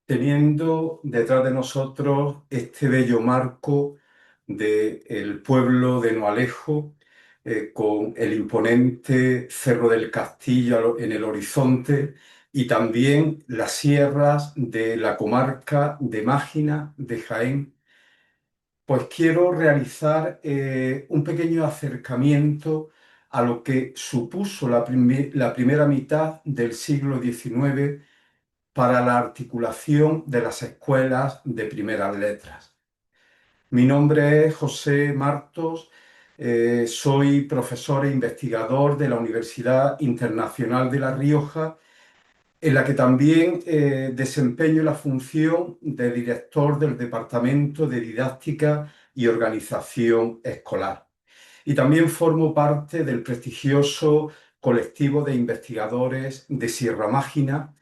teniendo detrás de nosotros este bello marco del pueblo de Noalejo, con el imponente Cerro del Castillo en el horizonte y también las sierras de la comarca de Mágina de Jaén, pues quiero realizar un pequeño acercamiento a lo que supuso la primera mitad del siglo XIX para la articulación de las escuelas de primeras letras. Mi nombre es José Martos, soy profesor e investigador de la Universidad Internacional de La Rioja, en la que también desempeño la función de director del Departamento de Didáctica y Organización Escolar. Y también formo parte del prestigioso colectivo de investigadores de Sierra Mágina,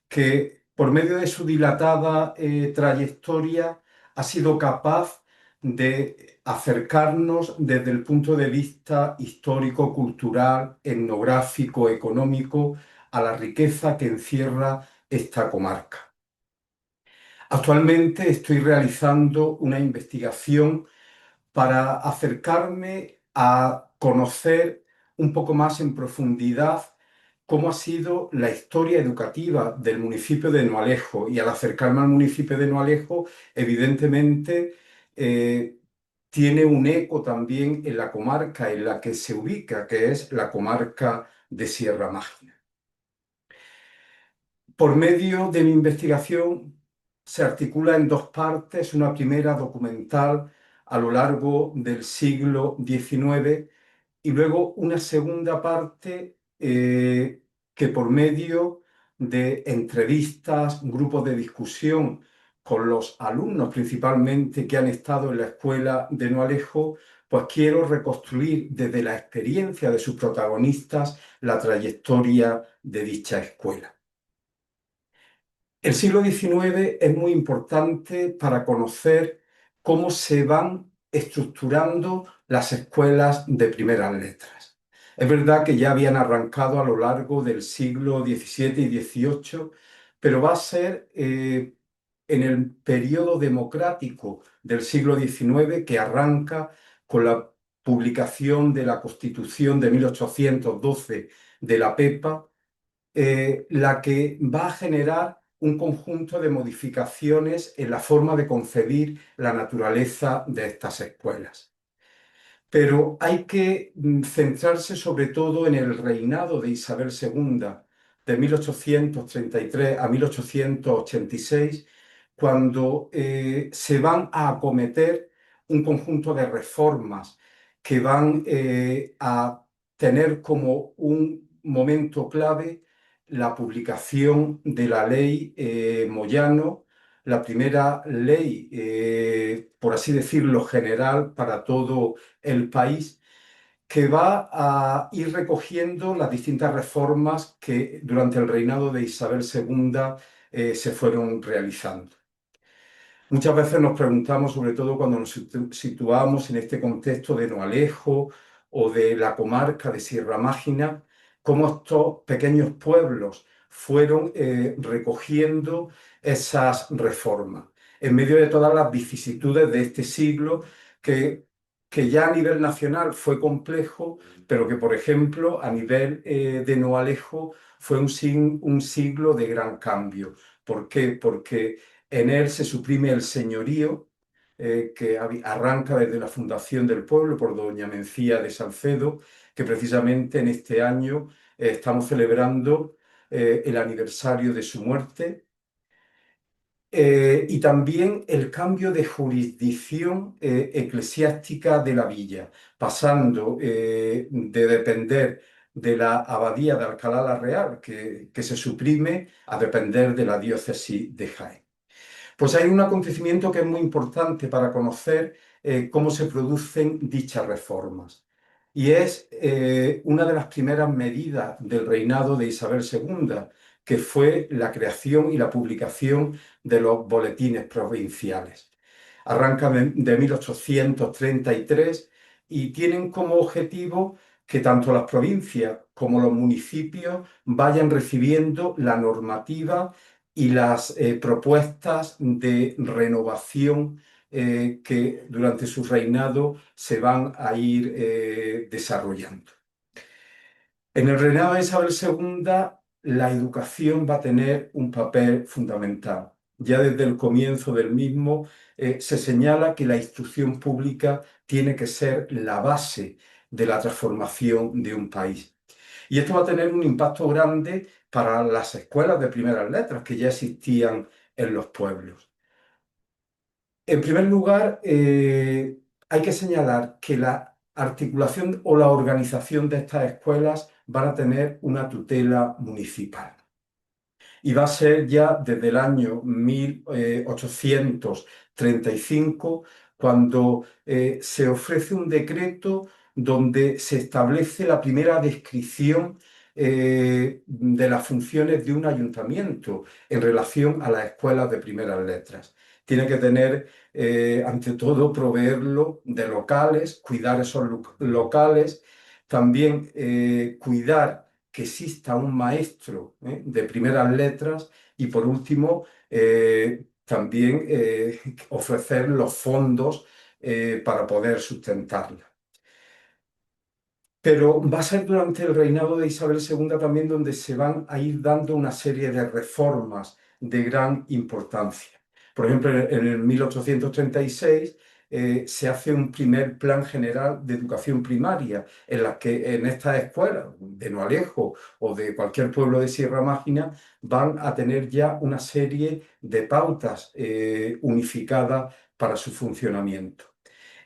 que por medio de su dilatada trayectoria ha sido capaz de acercarnos desde el punto de vista histórico, cultural, etnográfico, económico, a la riqueza que encierra esta comarca. Actualmente estoy realizando una investigación para acercarme a conocer un poco más en profundidad cómo ha sido la historia educativa del municipio de Noalejo. Y al acercarme al municipio de Noalejo, evidentemente, tiene un eco también en la comarca en la que se ubica, que es la comarca de Sierra Mágina. Por medio de mi investigación se articula en dos partes, una primera documental a lo largo del siglo XIX y luego una segunda parte que por medio de entrevistas, grupos de discusión con los alumnos principalmente que han estado en la escuela de Noalejo, pues quiero reconstruir desde la experiencia de sus protagonistas la trayectoria de dicha escuela. El siglo XIX es muy importante para conocer cómo se van estructurando las escuelas de primeras letras. Es verdad que ya habían arrancado a lo largo del siglo XVII y XVIII, pero va a ser en el periodo democrático del siglo XIX que arranca con la publicación de la Constitución de 1812 de la Pepa, la que va a generar un conjunto de modificaciones en la forma de concebir la naturaleza de estas escuelas. Pero hay que centrarse sobre todo en el reinado de Isabel II de 1833 a 1886, cuando se van a acometer un conjunto de reformas que van a tener como un momento clave la publicación de la ley Moyano, la primera ley, por así decirlo, general para todo el país, que va a ir recogiendo las distintas reformas que durante el reinado de Isabel II se fueron realizando. Muchas veces nos preguntamos, sobre todo cuando nos situamos en este contexto de Noalejo o de la comarca de Sierra Mágina, cómo estos pequeños pueblos fueron recogiendo esas reformas en medio de todas las vicisitudes de este siglo que ya a nivel nacional fue complejo, pero que, por ejemplo, a nivel de Noalejo fue un siglo de gran cambio. ¿Por qué? Porque en él se suprime el señorío que arranca desde la fundación del pueblo por doña Mencía de Salcedo, que precisamente en este año estamos celebrando el aniversario de su muerte, y también el cambio de jurisdicción eclesiástica de la villa, pasando de depender de la abadía de Alcalá la Real, que se suprime, a depender de la diócesis de Jaén. Pues hay un acontecimiento que es muy importante para conocer cómo se producen dichas reformas. Y es una de las primeras medidas del reinado de Isabel II, que fue la creación y la publicación de los boletines provinciales. Arranca de 1833 y tienen como objetivo que tanto las provincias como los municipios vayan recibiendo la normativa y las propuestas de renovación que durante su reinado se van a ir desarrollando. En el reinado de Isabel II, la educación va a tener un papel fundamental. Ya desde el comienzo del mismo se señala que la instrucción pública tiene que ser la base de la transformación de un país. Y esto va a tener un impacto grande para las escuelas de primeras letras que ya existían en los pueblos. En primer lugar, hay que señalar que la articulación o la organización de estas escuelas van a tener una tutela municipal y va a ser ya desde el año 1835 cuando se ofrece un decreto donde se establece la primera descripción de las funciones de un ayuntamiento en relación a las escuelas de primeras letras. Tiene que tener, ante todo, proveerlo de locales, cuidar esos locales, también cuidar que exista un maestro de primeras letras y por último también ofrecer los fondos para poder sustentarla. Pero va a ser durante el reinado de Isabel II también donde se van a ir dando una serie de reformas de gran importancia. Por ejemplo, en el 1836 se hace un primer plan general de educación primaria en la que en estas escuelas de Noalejo o de cualquier pueblo de Sierra Mágina van a tener ya una serie de pautas unificadas para su funcionamiento.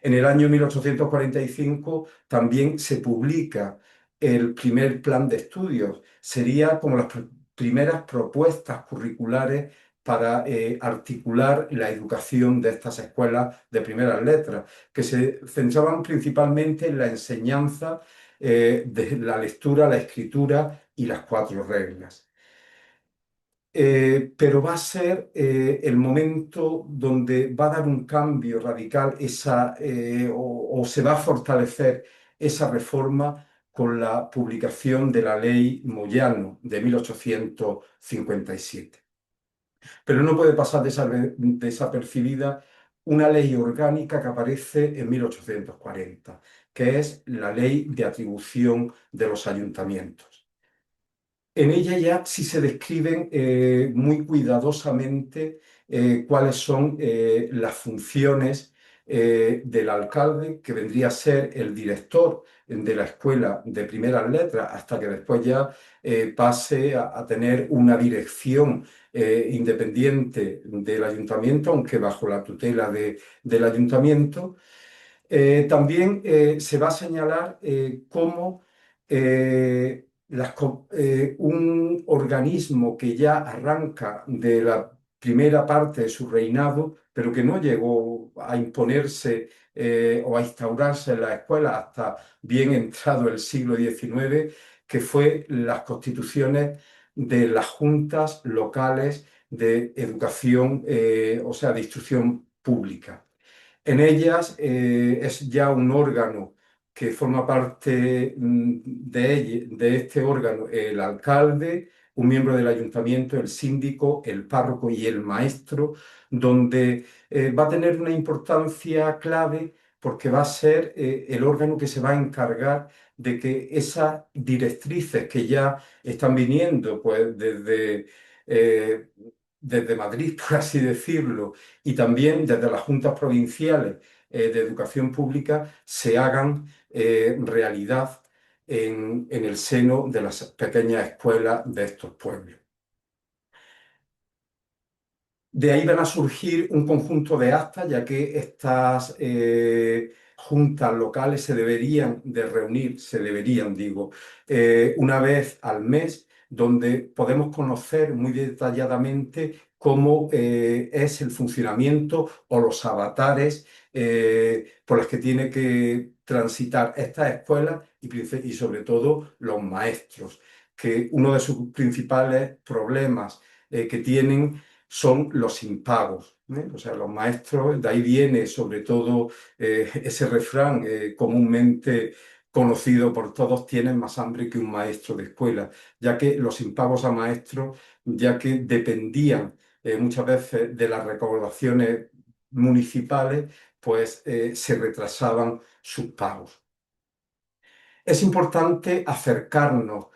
En el año 1845 también se publica el primer plan de estudios. Sería como las primeras propuestas curriculares para articular la educación de estas escuelas de primeras letras, que se centraban principalmente en la enseñanza de la lectura, la escritura y las cuatro reglas. Pero va a ser el momento donde va a dar un cambio radical o se va a fortalecer esa reforma con la publicación de la Ley Moyano de 1857. Pero no puede pasar desapercibida una ley orgánica que aparece en 1840, que es la Ley de Atribución de los Ayuntamientos. En ella ya sí se describen muy cuidadosamente cuáles son las funciones del alcalde, que vendría a ser el director de la escuela de primeras letras, hasta que después ya pase a tener una dirección independiente del ayuntamiento, aunque bajo la tutela del ayuntamiento. También se va a señalar cómo un organismo que ya arranca de la primera parte de su reinado, pero que no llegó a imponerse o a instaurarse en la escuela hasta bien entrado el siglo XIX, que fue las constituciones de las juntas locales de educación, o sea, de instrucción pública. En ellas es ya un órgano que forma parte de este órgano el alcalde, un miembro del ayuntamiento, el síndico, el párroco y el maestro, donde va a tener una importancia clave porque va a ser el órgano que se va a encargar de que esas directrices que ya están viniendo pues, eh, desde Madrid, por así decirlo, y también desde las juntas provinciales de educación pública se hagan realidad en el seno de las pequeñas escuelas de estos pueblos. De ahí van a surgir un conjunto de actas, ya que estas juntas locales se deberían de reunir, digo, una vez al mes, donde podemos conocer muy detalladamente cómo es el funcionamiento o los avatares por los que tiene que transitar estas escuelas y sobre todo los maestros, que uno de sus principales problemas que tienen son los impagos. O sea, los maestros, de ahí viene sobre todo ese refrán comúnmente conocido por todos, tienen más hambre que un maestro de escuela, ya que los impagos a maestros, ya que dependían muchas veces de las recaudaciones municipales, pues se retrasaban sus pagos. Es importante acercarnos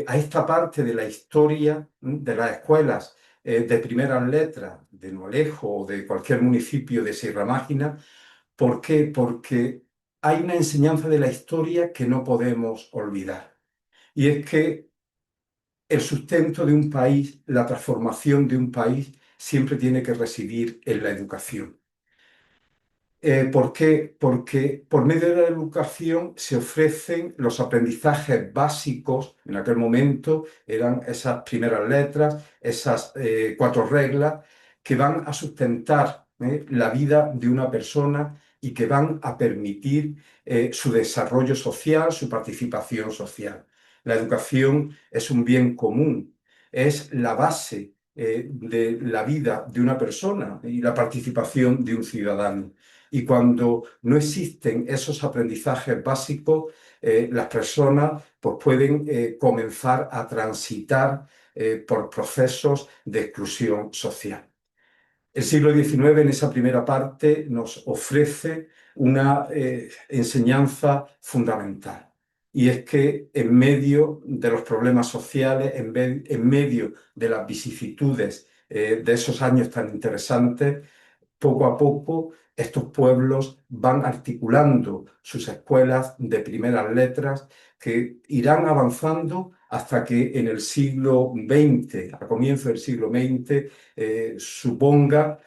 a esta parte de la historia de las escuelas de primeras letras de Nualejo o de cualquier municipio de Sierra Mágina. ¿Por qué? Porque hay una enseñanza de la historia que no podemos olvidar. Y es que el sustento de un país, la transformación de un país, siempre tiene que residir en la educación. ¿Por qué? Porque por medio de la educación se ofrecen los aprendizajes básicos, en aquel momento eran esas primeras letras, esas cuatro reglas, que van a sustentar la vida de una persona y que van a permitir su desarrollo social, su participación social. La educación es un bien común, es la base de la vida de una persona y la participación de un ciudadano. Y cuando no existen esos aprendizajes básicos, las personas pues, pueden comenzar a transitar por procesos de exclusión social. El siglo XIX, en esa primera parte, nos ofrece una enseñanza fundamental. Y es que en medio de los problemas sociales, en medio de las vicisitudes de esos años tan interesantes, poco a poco estos pueblos van articulando sus escuelas de primeras letras que irán avanzando hasta que en el siglo XX, a comienzo del siglo XX, suponga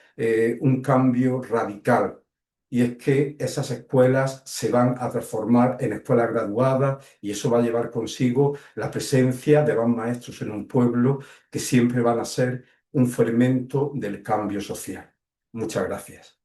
un cambio radical. Y es que esas escuelas se van a transformar en escuelas graduadas y eso va a llevar consigo la presencia de los maestros en un pueblo que siempre van a ser un fermento del cambio social. Muchas gracias.